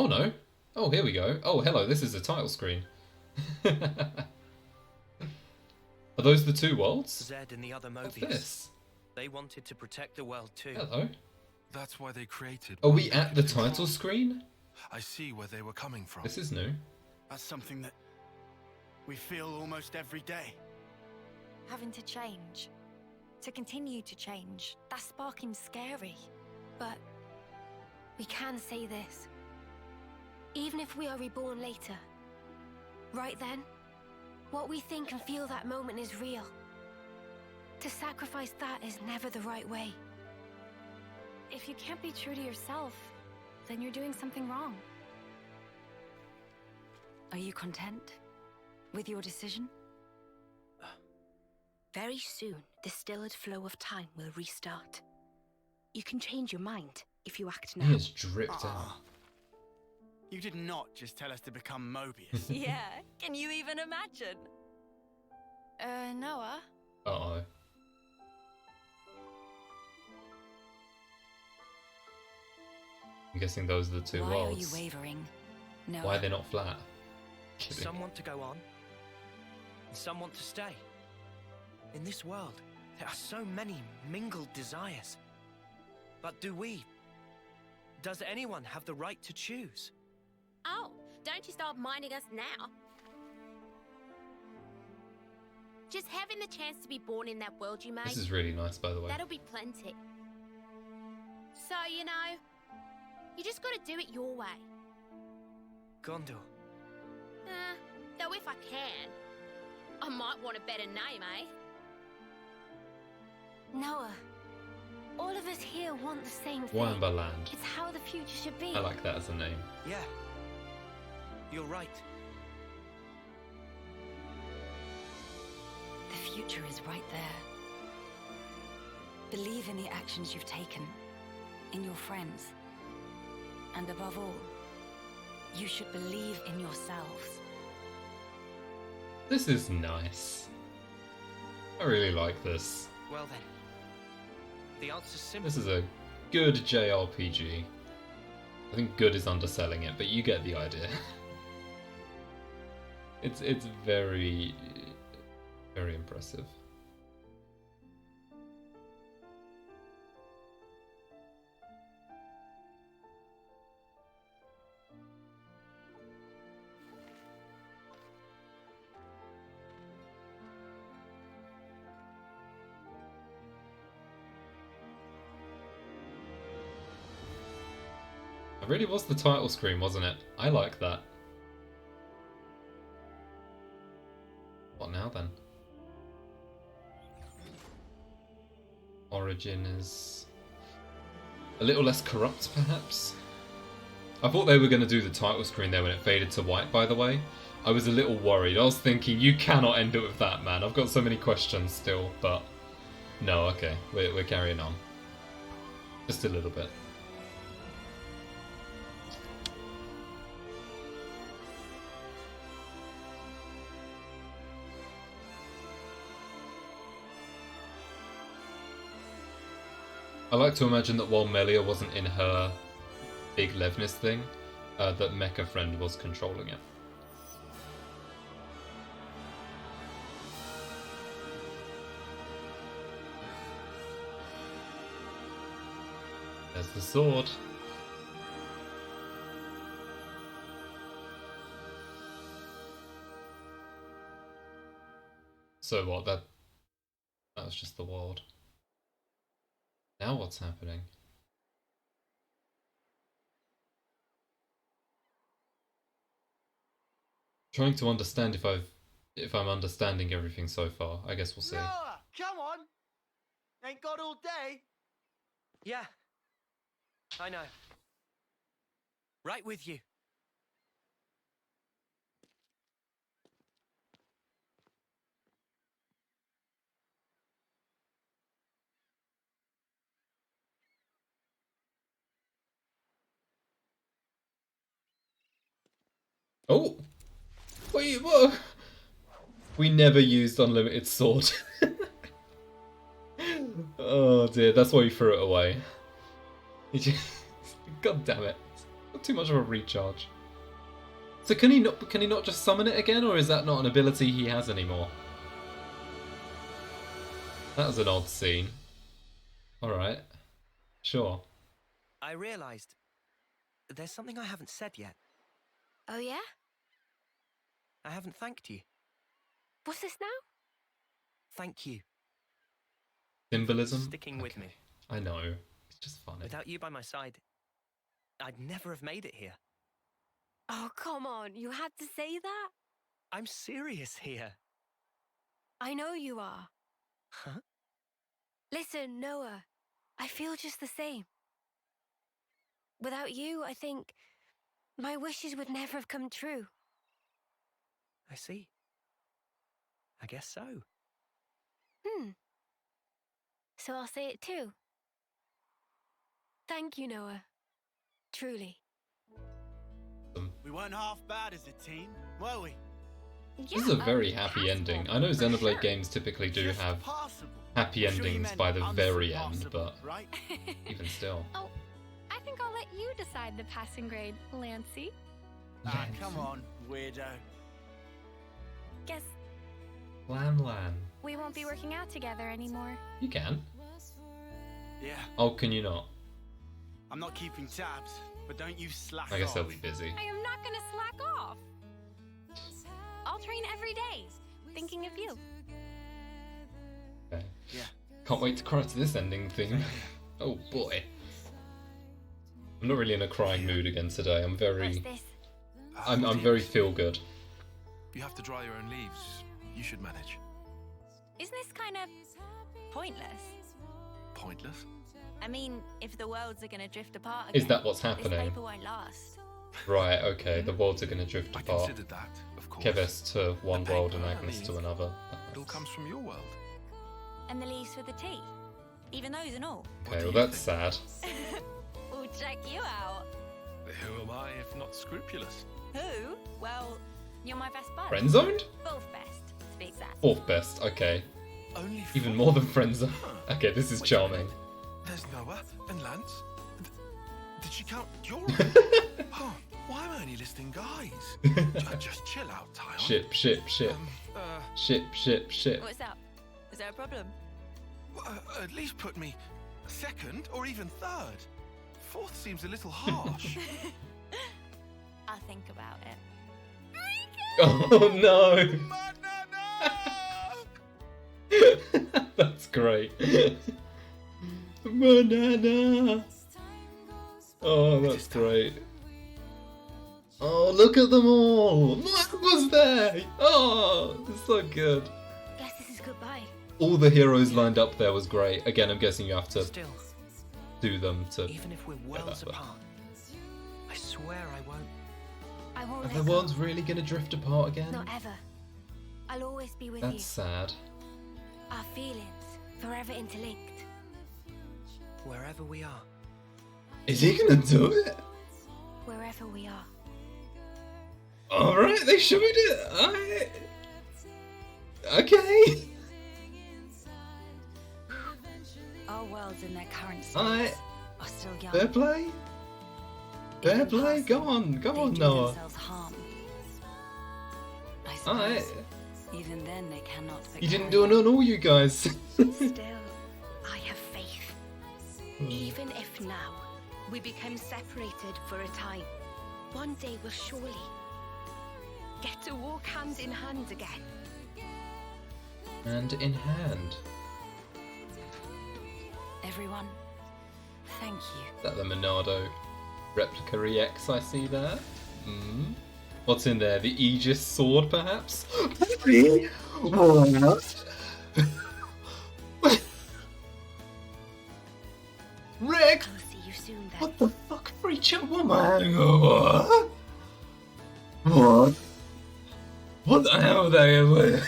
Oh no. Oh, here we go. Oh, hello, this is a title screen. Are those the two worlds? Zed and the other What's Mobius. this? They wanted to protect the world too. Hello. That's why they created. Are we at the title screen? I see where they were coming from. This is new. That's something that we feel almost every day. Having to change. To continue to change. That's sparking scary. But we can say this. Even if we are reborn later, right then, what we think and feel that moment is real. To sacrifice that is never the right way. If you can't be true to yourself, then you're doing something wrong. Are you content with your decision? Very soon, the stilled flow of time will restart. You can change your mind if you act now. He has dripped out. You did not just tell us to become Mobius. Yeah, can you even imagine? Noah? Uh-oh. I'm guessing those are the two Why worlds. are you wavering? Noah? Why are they not flat? Kidding. Some want to go on, and some want to stay. In this world, there are so many mingled desires. But does anyone have the right to choose? Oh, don't you start minding us now. Just having the chance to be born in that world you made, This is really nice, by the way. that'll be plenty. So, you know, you just gotta do it your way. Gondor. Though if I can, I might want a better name, eh? Noah, all of us here want the same thing. Wambaland. It's how the future should be. I like that as a name. Yeah. You're right. The future is right there. Believe in the actions you've taken, in your friends, and above all, you should believe in yourselves. This is nice. I really like this. Well then. The answer's simple. This is a good JRPG. I think good is underselling it, but you get the idea. It's very, very impressive. It really was the title screen, wasn't it? I like that. What now then? Origin is a little less corrupt, perhaps? I thought they were going to do the title screen there when it faded to white, by the way. I was a little worried. I was thinking, you cannot end it with that, man. I've got so many questions still, but no, okay. We're carrying on. Just a little bit. I like to imagine that while Melia wasn't in her big Levnis thing, that Mecha Friend was controlling it. There's the sword. So what? That was just the world. Now what's happening? Trying to understand if I'm understanding everything so far. I guess we'll see. Noah, come on! Ain't got all day. Yeah. I know. Right with you. Oh! Wait, what? We never used unlimited sword. Oh dear, that's why we threw it away. God damn it. Not too much of a recharge. So can he not just summon it again, or is that not an ability he has anymore? That was an odd scene. Alright. Sure. I realized there's something I haven't said yet. Oh, yeah? I haven't thanked you. What's this now? Thank you. Symbolism? Sticking with me. I know. It's just funny. Without you by my side, I'd never have made it here. Oh, come on. You had to say that? I'm serious here. I know you are. Huh? Listen, Noah. I feel just the same. Without you, I think my wishes would never have come true. I see. I guess so. So I'll say it too. Thank you, Noah. Truly. We weren't half bad as a team, were we? This is a very happy ending. I know Xenoblade games typically do Just have passable. happy I'm sure you endings meant by the very end, unsurpassable, but right? even still. Oh, I think I'll let you decide the passing grade, Lancey. Ah, come on, weirdo. Guess Lan. we won't be working out together anymore. You can. Yeah, Oh, can you not? I'm not keeping tabs, but don't you slack I guess off. they'll be busy. I am not gonna slack off. I'll train every day, thinking of you. Okay. Yeah. Can't wait to cry to this ending theme. Oh boy. I'm not really in a crying mood again today. I'm What's very this? I'm very feel good. You have to dry your own leaves. You should manage. Isn't this kind of pointless? Pointless? I mean, if the worlds are gonna drift apart Is again, that what's this happening? paper won't last. Right, okay, the worlds are gonna drift I apart. considered that, of course. Keves to one The world and paper, Agnes I to mean, another. It all comes from your world. And the leaves for the tea. Even those and all. What Okay, do well you that's think? sad. We'll check you out. Who am I if not scrupulous? Who? Well, you're my best bud. Friend zoned? Both best, to be exact. Fourth best, okay. Only Even four? more than friend zone. Huh. Okay, this is Wait a minute. charming. There's Noah and Lance. Did she count your Huh, why am I only listing guys? Just chill out, Tyon. Ship. Ship. What's up? Is there a problem? At least put me second or even third. Fourth seems a little harsh. I'll think about it. Oh no! That's great. Banana! Oh, that's great. Oh, look at them all! What was there? Oh, it's so good. Guess this is goodbye. All the heroes lined up there was great. Again, I'm guessing you have to Still, do them to... even if we're worlds that, but- apart, I swear I won't. I won't Are let the go. worlds really gonna drift apart again? Not ever. I'll always be with That's you. sad. Our feelings, forever interlinked. Wherever we are. Is he gonna do it? Wherever we are. Alright, they showed it. Alright. Okay. Our worlds in their current states Alright. are still young. Fair play. Fair play. Go on, Noah. Themselves harm. I suppose Alright. even then they cannot. You didn't do it on all you guys. Still, I have faith. Even if now we become separated for a time, one day we'll surely get to walk hand in hand again. Hand in hand. Everyone, thank you. Is that the Monado replica EX I see there? Hmm. What's in there? The Aegis sword, perhaps? Rick! I'll see you soon then. What the fuck, preacher woman? What? What? What the hell they?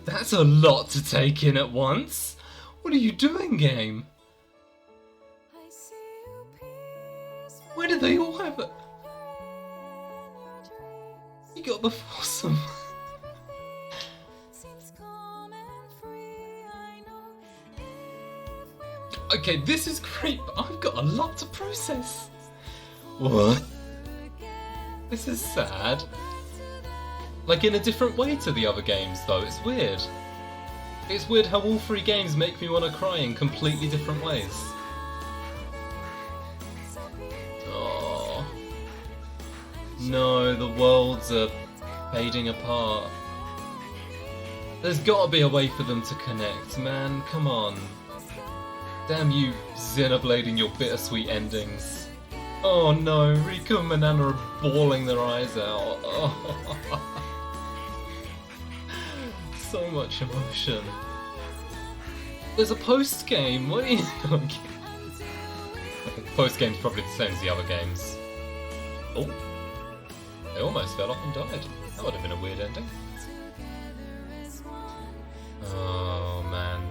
That's a lot to take in at once. What are you doing, game? Where did they all have it? You got the foursome. Okay, this is great, but I've got a lot to process. What? This is sad. Like, in a different way to the other games, though. It's weird. It's weird how all three games make me want to cry in completely different ways. Oh. No, the worlds are fading apart. There's gotta be a way for them to connect, man. Come on. Damn you, Xenoblade, and your bittersweet endings. Oh no, Riku and Manana are bawling their eyes out. Oh. So much emotion. There's a post-game, what are you talking? I think the post-game's probably the same as the other games. Oh. They almost fell off and died. That would have been a weird ending. Oh man.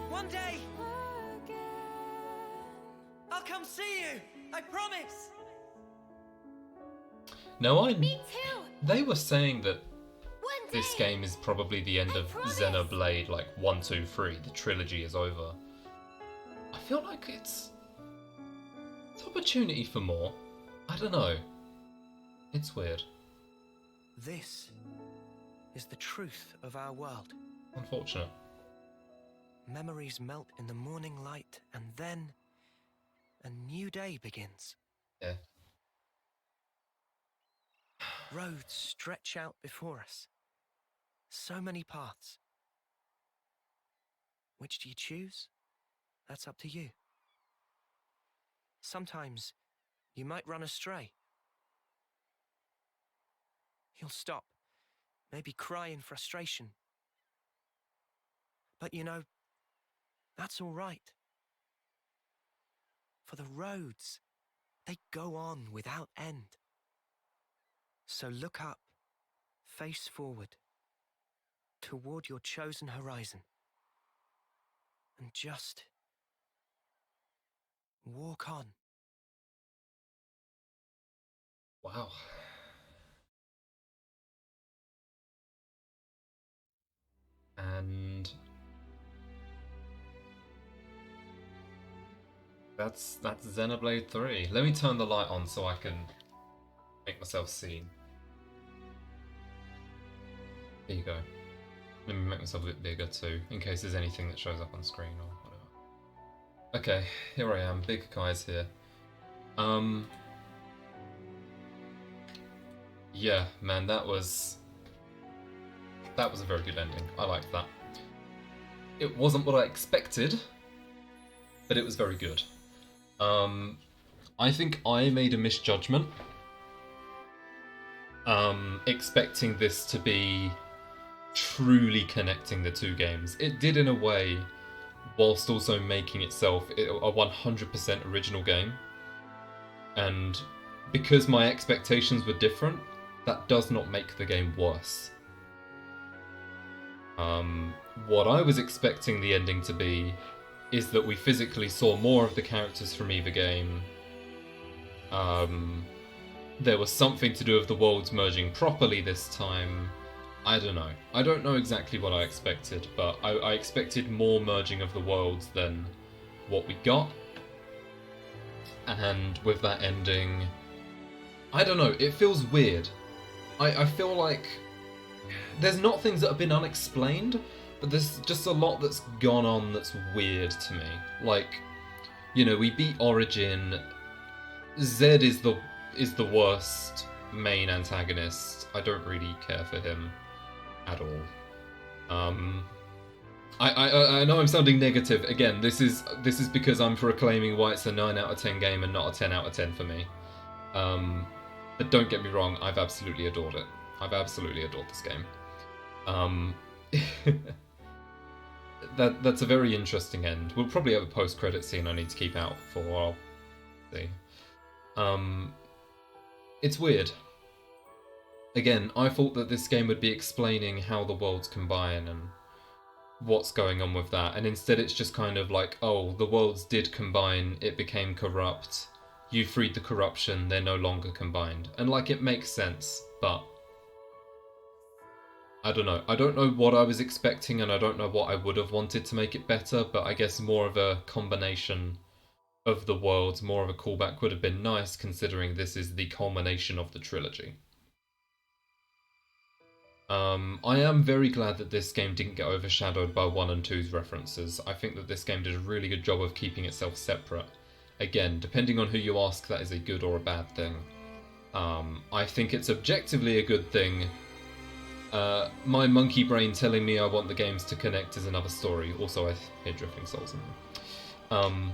One day, I'll come see you. I promise. No, Me too. They were saying that One day. this game is probably the end of Xenoblade, like 1, 2, 3. The trilogy is over. I feel like it's opportunity for more. I don't know. It's weird. This is the truth of our world. Unfortunate. Memories melt in the morning light, and then a new day begins. Yeah. Roads stretch out before us. So many paths. Which do you choose? That's up to you. Sometimes you might run astray. You'll stop, maybe cry in frustration. But you know, that's all right. For the roads, they go on without end. So look up, face forward, toward your chosen horizon, and just walk on. Wow. And that's Xenoblade 3. Let me turn the light on so I can make myself seen. There you go. Let me make myself a bit bigger too, in case there's anything that shows up on screen or whatever. Okay, here I am, big guys here. Yeah, man, that was a very good ending. I liked that. It wasn't what I expected, but it was very good. I think I made a misjudgment, expecting this to be truly connecting the two games. It did in a way, whilst also making itself a 100% original game. And because my expectations were different, that does not make the game worse. What I was expecting the ending to be is that we physically saw more of the characters from either game. There was something to do with the worlds merging properly this time. I don't know. I don't know exactly what I expected, but I expected more merging of the worlds than what we got. And with that ending, I don't know, it feels weird. I feel like there's not things that have been unexplained, but there's just a lot that's gone on that's weird to me. Like, you know, we beat Origin. Zed is the worst main antagonist. I don't really care for him at all. I know I'm sounding negative. Again, this is because I'm proclaiming why it's a 9 out of 10 game and not a 10 out of 10 for me. But don't get me wrong, I've absolutely adored it. I've absolutely adored this game. That's a very interesting end. We'll probably have a post-credit scene I need to keep out for a while. See. It's weird. Again, I thought that this game would be explaining how the worlds combine and what's going on with that, and instead it's just kind of like, oh, the worlds did combine, it became corrupt, you freed the corruption, they're no longer combined. And like, it makes sense, but I don't know. I don't know what I was expecting, and I don't know what I would have wanted to make it better, but I guess more of a combination of the worlds, more of a callback would have been nice, considering this is the culmination of the trilogy. I am very glad that this game didn't get overshadowed by 1 and 2's references. I think that this game did a really good job of keeping itself separate. Again, depending on who you ask, that is a good or a bad thing. I think it's objectively a good thing. My monkey brain telling me I want the games to connect is another story. Also, I hear Drifting Souls in them.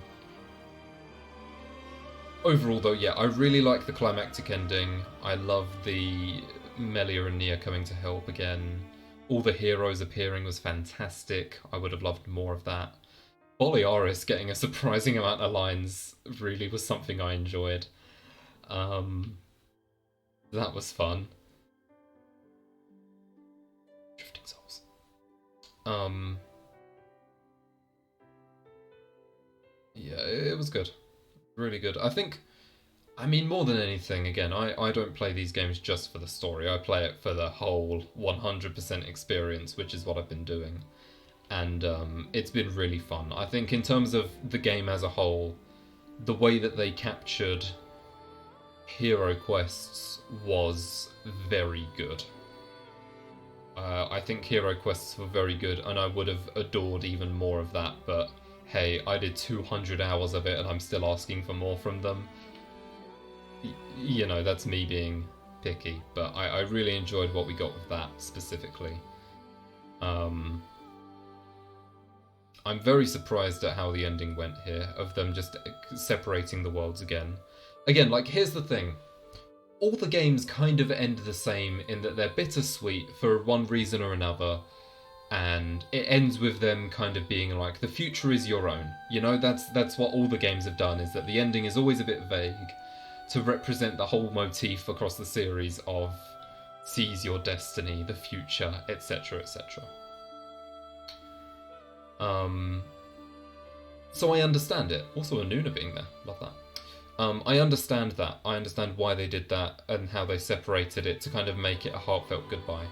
Overall, though, yeah, I really like the climactic ending. I love the Melia and Nia coming to help again. All the heroes appearing was fantastic. I would have loved more of that. Boliaris getting a surprising amount of lines really was something I enjoyed. That was fun. Drifting Souls. Yeah, it was good. Really good. I mean, more than anything, again, I don't play these games just for the story. I play it for the whole 100% experience, which is what I've been doing. And it's been really fun. I think in terms of the game as a whole, the way that they captured hero quests was very good. I think hero quests were very good, and I would have adored even more of that, but hey, I did 200 hours of it and I'm still asking for more from them. You know, that's me being picky, but I really enjoyed what we got with that specifically. I'm very surprised at how the ending went here, of them just separating the worlds again. Again, like, here's the thing. All the games kind of end the same in that they're bittersweet for one reason or another, and it ends with them kind of being like, the future is your own. You know, that's what all the games have done, is that the ending is always a bit vague to represent the whole motif across the series of seize your destiny, the future, etc, etc. So I understand it. Also, Anuna being there, love that. I understand that. I understand why they did that and how they separated it to kind of make it a heartfelt goodbye.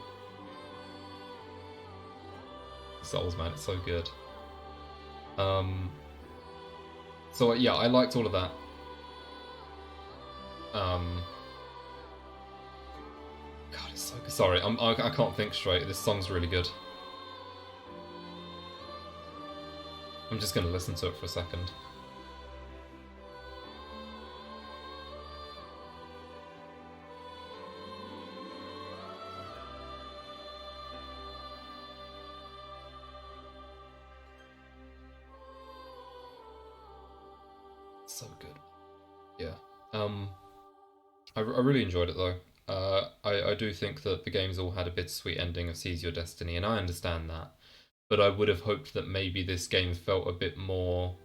Souls, man, it's so good. So yeah, I liked all of that. God, it's so good. Sorry, I can't think straight. This song's really good. I'm just going to listen to it for a second. So good. Yeah. I really enjoyed it though. I do think that the games all had a bittersweet ending of Seize Your Destiny, and I understand that. But I would have hoped that maybe this game felt a bit more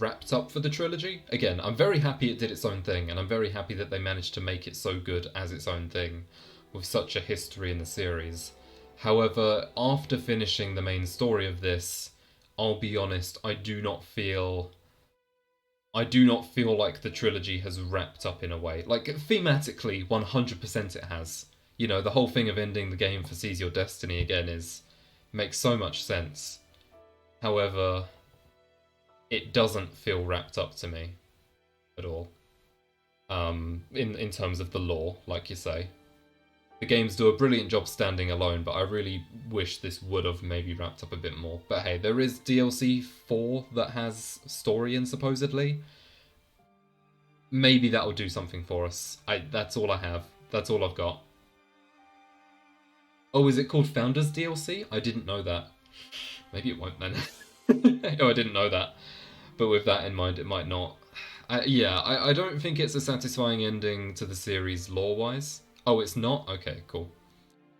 wrapped up for the trilogy. Again, I'm very happy it did its own thing, and I'm very happy that they managed to make it so good as its own thing, with such a history in the series. However, after finishing the main story of this, I'll be honest, I do not feel like the trilogy has wrapped up in a way. Like, thematically, 100% it has. You know, the whole thing of ending the game for Seize Your Destiny again makes so much sense. However, it doesn't feel wrapped up to me at all. In terms of the lore, like you say. The games do a brilliant job standing alone, but I really wish this would have maybe wrapped up a bit more. But hey, there is DLC 4 that has story in, supposedly. Maybe that will do something for us. That's all I have. That's all I've got. Oh, is it called Founders DLC? I didn't know that. Maybe it won't then. Oh, I didn't know that. But with that in mind, it might not. I don't think it's a satisfying ending to the series lore-wise. Oh, it's not? Okay, cool.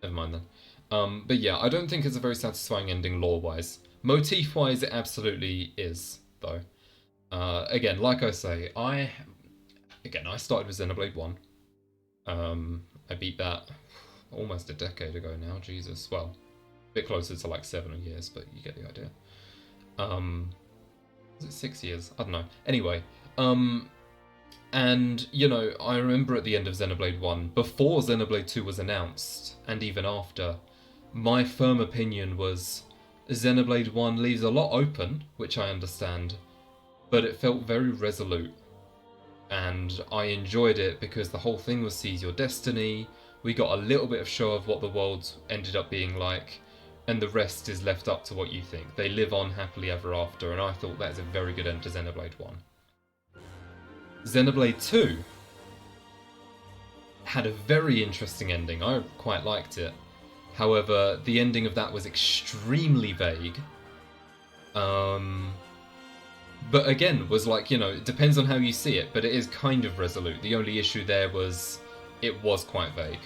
Never mind then. But yeah, I don't think it's a very satisfying ending lore-wise. Motif-wise, it absolutely is, though. Again, like I say, I started with Xenoblade 1. I beat that almost a decade ago now, Jesus. Well, a bit closer to like 7 years, but you get the idea. Was it 6 years? I don't know. Anyway, and, you know, I remember at the end of Xenoblade 1, before Xenoblade 2 was announced, and even after, my firm opinion was Xenoblade 1 leaves a lot open, which I understand, but it felt very resolute. And I enjoyed it because the whole thing was seize your destiny. We got a little bit of show of what the world ended up being like, and the rest is left up to what you think. They live on happily ever after, and I thought that is a very good end to Xenoblade 1. Xenoblade 2 had a very interesting ending. I quite liked it. However, the ending of that was extremely vague. But again, was like, you know, it depends on how you see it, but it is kind of resolute. The only issue there was it was quite vague.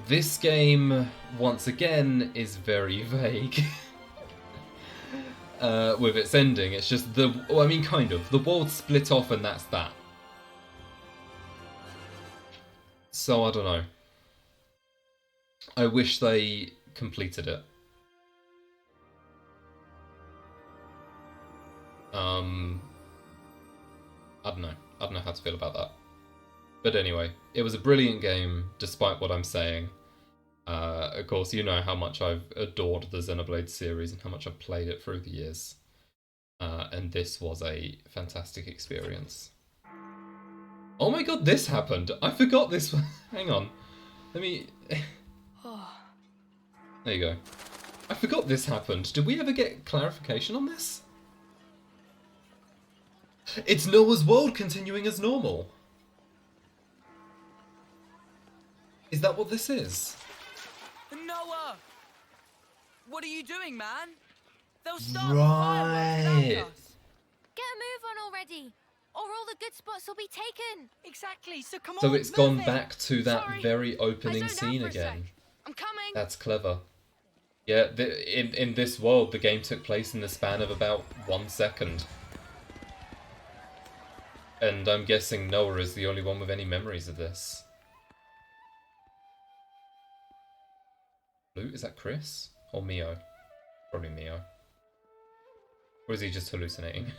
This game, once again, is very vague. With its ending, it's just well, I mean, kind of. The world split off and that's that. So, I don't know. I wish they completed it. I don't know. I don't know how to feel about that. But anyway, it was a brilliant game, despite what I'm saying. Of course, you know how much I've adored the Xenoblade series and how much I've played it through the years. And this was a fantastic experience. Oh my god, this happened! I forgot this one. Hang on. Let me... There you go. I forgot this happened. Did we ever get clarification on this? It's Noah's world continuing as normal. Is that what this is? Noah! What are you doing, man? They'll start Right. fireworks without us. Get a move on already, or all the good spots will be taken. Exactly, so come on, So it's move gone it. back to that Sorry, very I opening zoned out scene for a again. sec. I'm coming. That's clever. Yeah, in this world, the game took place in the span of about 1 second. And I'm guessing Noah is the only one with any memories of this. Blue? Is that Chris? Or Mio? Probably Mio. Or is he just hallucinating?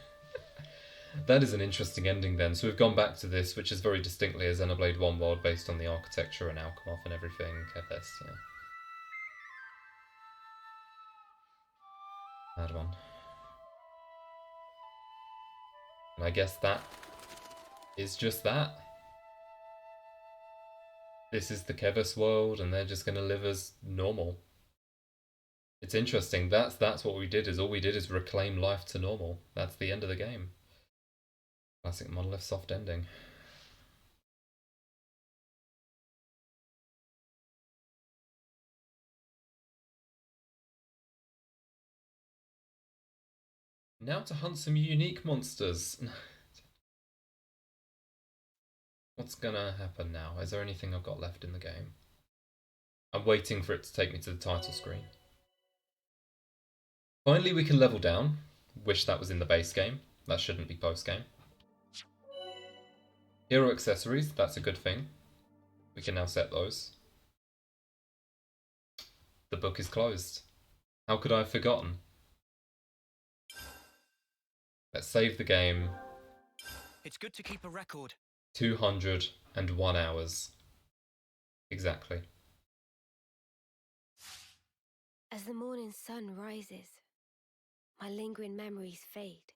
That is an interesting ending then. So we've gone back to this, which is very distinctly a Xenoblade 1 world based on the architecture and Alchemoth and everything. Kefes, yeah. Mad one. And I guess that is just that. This is the Kevis world, and they're just going to live as normal. It's interesting. That's what we did. Is all we did is reclaim life to normal. That's the end of the game. Classic Monolith soft ending. Now to hunt some unique monsters. What's gonna happen now? Is there anything I've got left in the game? I'm waiting for it to take me to the title screen. Finally we can level down. Wish that was in the base game. That shouldn't be post-game. Hero accessories, that's a good thing. We can now set those. The book is closed. How could I have forgotten? Let's save the game. It's good to keep a record. 201 hours. Exactly. As the morning sun rises, my lingering memories fade.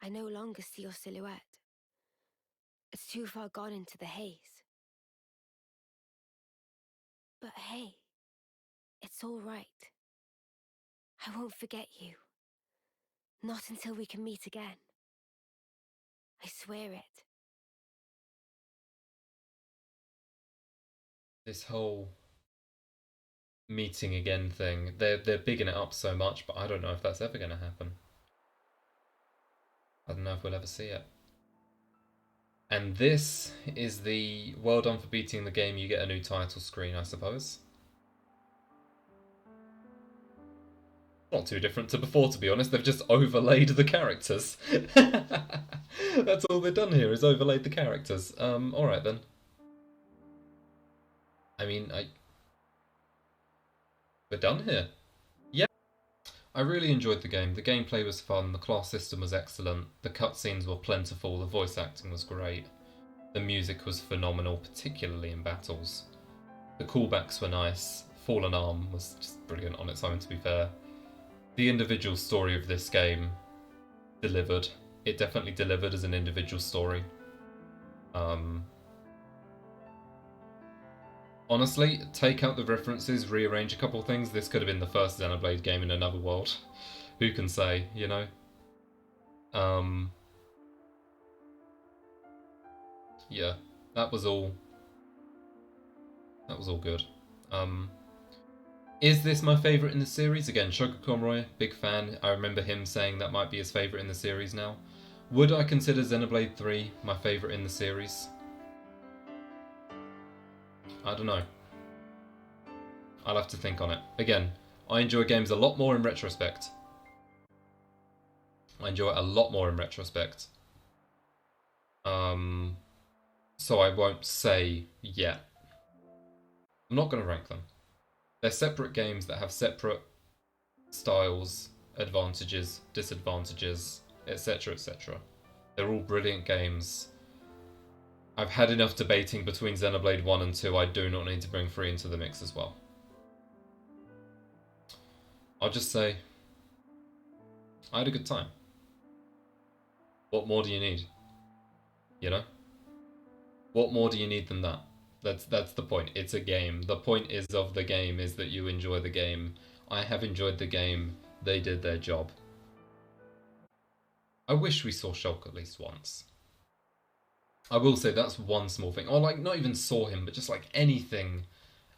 I no longer see your silhouette. It's too far gone into the haze. But hey, it's all right. I won't forget you. Not until we can meet again. I swear it. This whole meeting again thing, they're bigging it up so much, but I don't know if that's ever going to happen. I don't know if we'll ever see it. And this is the well done for beating the game, you get a new title screen, I suppose. Not too different to before, to be honest. They've just overlaid the characters. That's all they've done here, is overlaid the characters. Alright then. I mean, we're done here. Yeah. I really enjoyed the game. The gameplay was fun, the class system was excellent, the cutscenes were plentiful, the voice acting was great. The music was phenomenal, particularly in battles. The callbacks were nice. Fallen Arm was just brilliant on its own, to be fair. The individual story of this game delivered. It definitely delivered as an individual story. Honestly, take out the references, rearrange a couple things. This could have been the first Xenoblade game in another world. Who can say, you know? Yeah, that was all good. Is this my favourite in the series? Again, Shoko Conroy, big fan. I remember him saying that might be his favourite in the series now. Would I consider Xenoblade 3 my favourite in the series? I don't know. I'll have to think on it. Again, I enjoy games a lot more in retrospect. So I won't say yet. I'm not going to rank them. They're separate games that have separate styles, advantages, disadvantages, etc, etc. They're all brilliant games. I've had enough debating between Xenoblade 1 and 2, I do not need to bring 3 into the mix as well. I'll just say, I had a good time. What more do you need? You know? What more do you need than that? That's the point. It's a game. The point of the game is that you enjoy the game. I have enjoyed the game. They did their job. I wish we saw Shulk at least once. I will say that's one small thing. Or like, not even saw him, but just like anything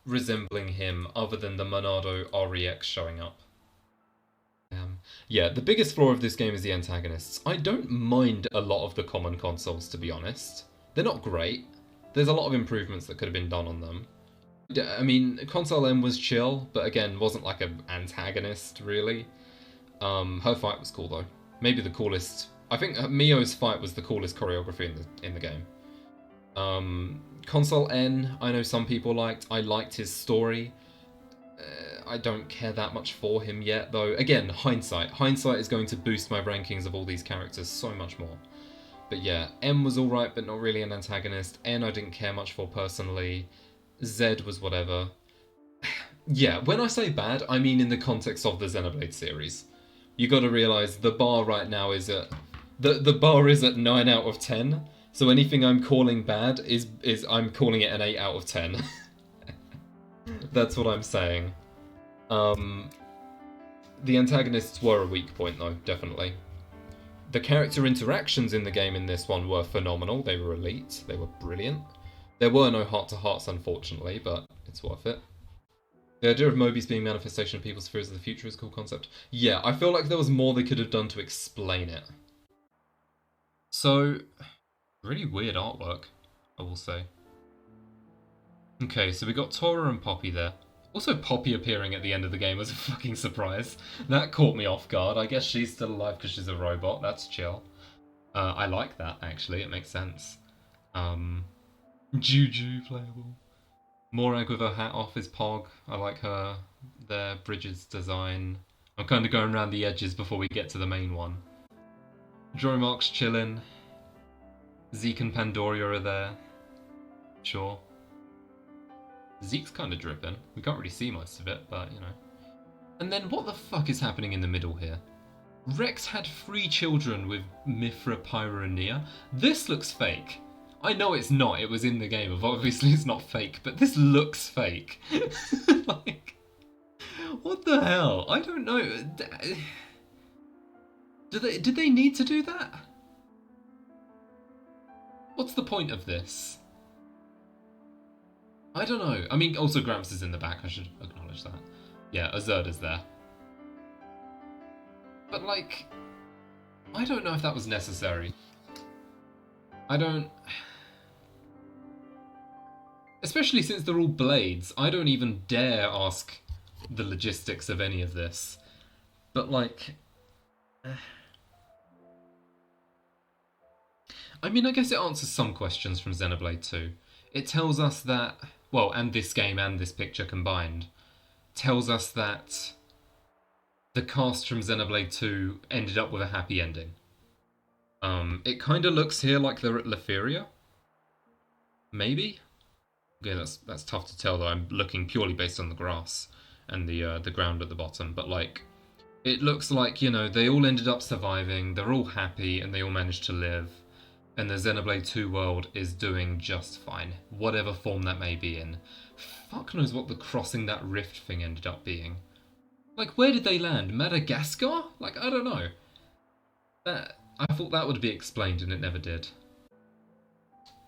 resembling him other than the Monado REX showing up. Yeah, the biggest flaw of this game is the antagonists. I don't mind a lot of the common consoles, to be honest. They're not great. There's a lot of improvements that could have been done on them. I mean, Console M was chill, but again, wasn't like an antagonist, really. Her fight was cool, though. Maybe the coolest... I think Mio's fight was the coolest choreography in the game. Console N, I know some people liked. I liked his story. I don't care that much for him yet, though. Again, hindsight. Hindsight is going to boost my rankings of all these characters so much more. But yeah, M was alright, but not really an antagonist. N I didn't care much for personally. Z was whatever. Yeah, when I say bad, I mean in the context of the Xenoblade series. You gotta realise the bar right now is at... The bar is at 9 out of 10. So anything I'm calling bad is I'm calling it an 8 out of 10. That's what I'm saying. The antagonists were a weak point though, definitely. The character interactions in the game in this one were phenomenal. They were elite. They were brilliant. There were no heart-to-hearts, unfortunately, but it's worth it. The idea of Mobius being manifestation of people's fears of the future is a cool concept. Yeah, I feel like there was more they could have done to explain it. So, really weird artwork, I will say. Okay, so we got Tora and Poppy there. Also, Poppy appearing at the end of the game was a fucking surprise. That caught me off guard. I guess she's still alive because she's a robot. That's chill. I like that, actually. It makes sense. Juju playable. Morag with her hat off is Pog. I like her. Their Bridges design. I'm kind of going around the edges before we get to the main one. Dromark's chilling. Zeke and Pandoria are there. Sure. Zeke's kind of dripping. We can't really see most of it, but, you know. And then what the fuck is happening in the middle here? Rex had 3 children with Mithra, Pyra, and Nia. This looks fake. I know it's not. It was in the game. Obviously it's not fake, but this looks fake. Like, what the hell? I don't know. Did they need to do that? What's the point of this? I don't know. I mean, also Gramps is in the back. I should acknowledge that. Yeah, Azurda's there. But, like, I don't know if that was necessary. I don't... Especially since they're all blades, I don't even dare ask the logistics of any of this. But, like... I mean, I guess it answers some questions from Xenoblade 2. It tells us that... Well, and this game and this picture combined, tells us that the cast from Xenoblade 2 ended up with a happy ending. It kind of looks here like they're at Leferia. Maybe? Okay, that's tough to tell though. I'm looking purely based on the grass and the ground at the bottom. But like, It looks like, you know, they all ended up surviving, they're all happy, and they all managed to live. And the Xenoblade 2 world is doing just fine, whatever form that may be in. Fuck knows what the crossing that rift thing ended up being. Like, where did they land? Madagascar? Like, I don't know. I thought that would be explained, and it never did.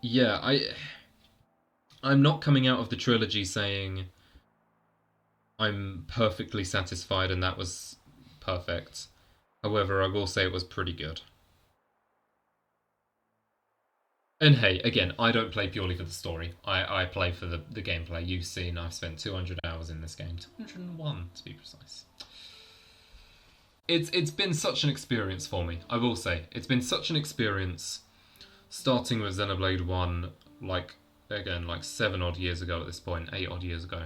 Yeah, I'm not coming out of the trilogy saying I'm perfectly satisfied and that was perfect. However, I will say it was pretty good. And hey, again, I don't play purely for the story. I play for the gameplay. You've seen I've spent 200 hours in this game. 201 to be precise. It's been such an experience for me, I will say. It's been such an experience starting with Xenoblade 1, like, again, like 7 odd years ago at this point, 8 odd years ago.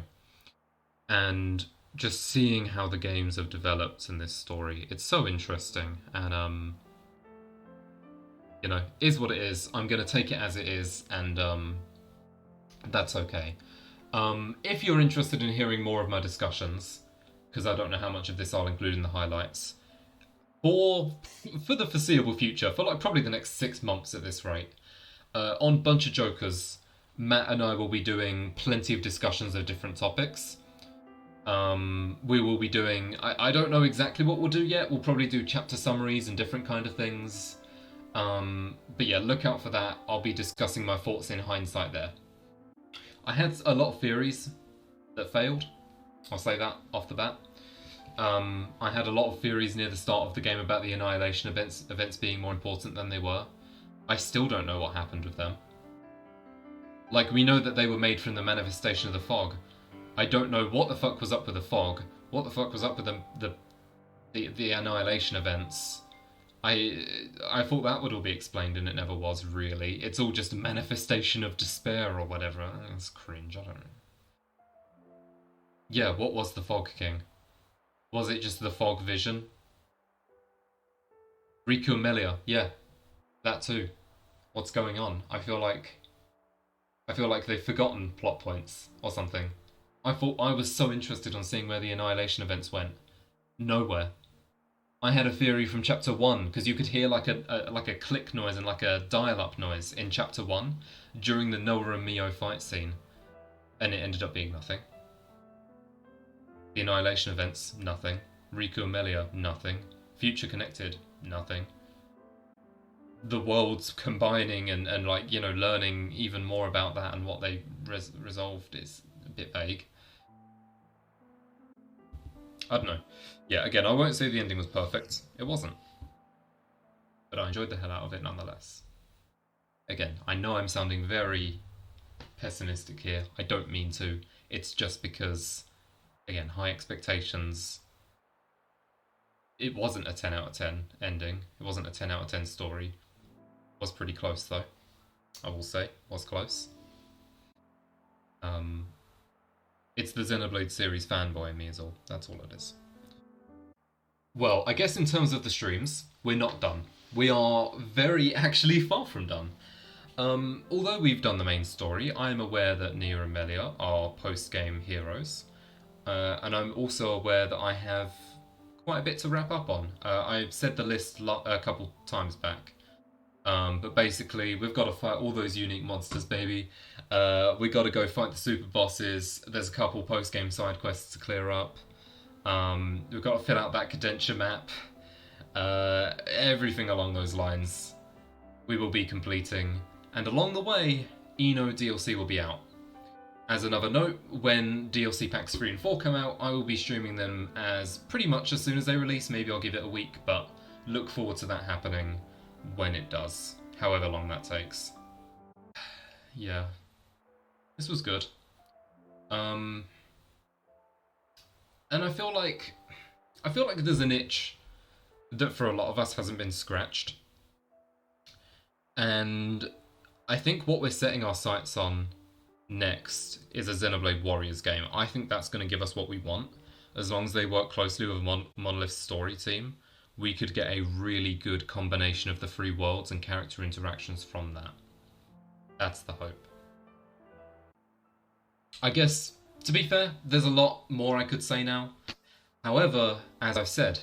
And just seeing how the games have developed in this story, it's so interesting. And, you know, is what it is. I'm going to take it as it is, and that's okay. If you're interested in hearing more of my discussions, because I don't know how much of this I'll include in the highlights, for the foreseeable future, for like probably the next 6 months at this rate, on Bunch of Jokers, Matt and I will be doing plenty of discussions of different topics. We will be doing, I don't know exactly what we'll do yet. We'll probably do chapter summaries and different kind of things. But yeah, look out for that. I'll be discussing my thoughts in hindsight there. I had a lot of theories that failed. I'll say that off the bat. I had a lot of theories near the start of the game about the Annihilation events being more important than they were. I still don't know what happened with them. Like, we know that they were made from the manifestation of the fog. I don't know what the fuck was up with the fog, what the fuck was up with the Annihilation events. I thought that would all be explained, and it never was, really. It's all just a manifestation of despair or whatever. It's cringe, I don't know. Yeah, what was the Fog King? Was it just the fog vision? Riku and Melia, yeah. That too. What's going on? I feel like they've forgotten plot points or something. I thought I was so interested on seeing where the Annihilation events went. Nowhere. I had a theory from chapter 1, because you could hear like a click noise and like a dial-up noise in chapter 1 during the Noah and Mio fight scene. And it ended up being nothing. The Annihilation events, nothing. Riku and Melia, nothing. Future Connected, nothing. The worlds combining and like, you know, learning even more about that and what they resolved is a bit vague. I don't know. Yeah, again, I won't say the ending was perfect. It wasn't. But I enjoyed the hell out of it nonetheless. Again, I know I'm sounding very pessimistic here. I don't mean to. It's just because, again, high expectations. It wasn't a 10 out of 10 ending. It wasn't a 10 out of 10 story. It was pretty close, though. I will say. It was close. It's the Xenoblade series fanboy in me is all. That's all it is. Well, I guess in terms of the streams, we're not done. We are very actually far from done. Although we've done the main story, I am aware that Nia and Melia are post-game heroes. And I'm also aware that I have quite a bit to wrap up on. I said the list a couple times back. But basically, we've got to fight all those unique monsters, baby. We got to go fight the super bosses. There's a couple post-game side quests to clear up. We've got to fill out that Cadentia map. Everything along those lines we will be completing. And along the way, Eno DLC will be out. As another note, when DLC packs 3 and 4 come out, I will be streaming them as pretty much as soon as they release. Maybe I'll give it a week, but look forward to that happening when it does, however long that takes. Yeah, this was good. And I feel like there's an itch that for a lot of us hasn't been scratched. And I think what we're setting our sights on next is a Xenoblade Warriors game. I think that's going to give us what we want. As long as they work closely with Monolith's story team, we could get a really good combination of the 3 worlds and character interactions from that. That's the hope. I guess, to be fair, there's a lot more I could say now. However, as I've said,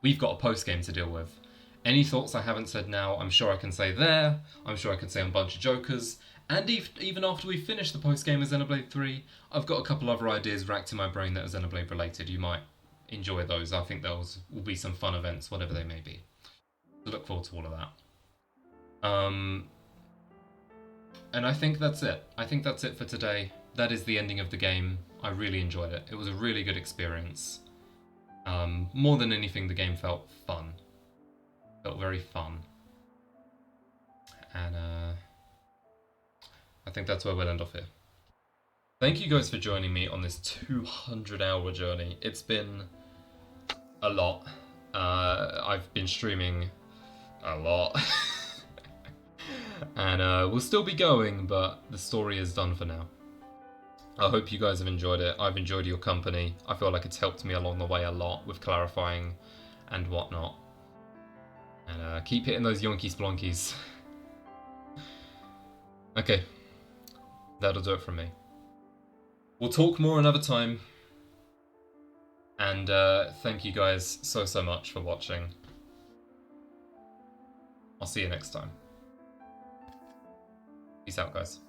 we've got a post-game to deal with. Any thoughts I haven't said now, I'm sure I can say there. I'm sure I can say on Bunch of Jokers. And even after we finish the post-game of Xenoblade 3, I've got a couple other ideas racked in my brain that are Xenoblade related. You might enjoy those. I think those will be some fun events, whatever they may be. So look forward to all of that. And I think that's it. I think that's it for today. That is the ending of the game. I really enjoyed it. It was a really good experience. More than anything, the game felt fun. Felt very fun. And I think that's where we'll end off here. Thank you guys for joining me on this 200-hour journey. It's been a lot. I've been streaming a lot. And we'll still be going, but the story is done for now. I hope you guys have enjoyed it. I've enjoyed your company. I feel like it's helped me along the way a lot with clarifying and whatnot. And keep hitting those yonky splonkies. Okay, that'll do it from me. We'll talk more another time. And thank you guys so much for watching. I'll see you next time. Peace out, guys.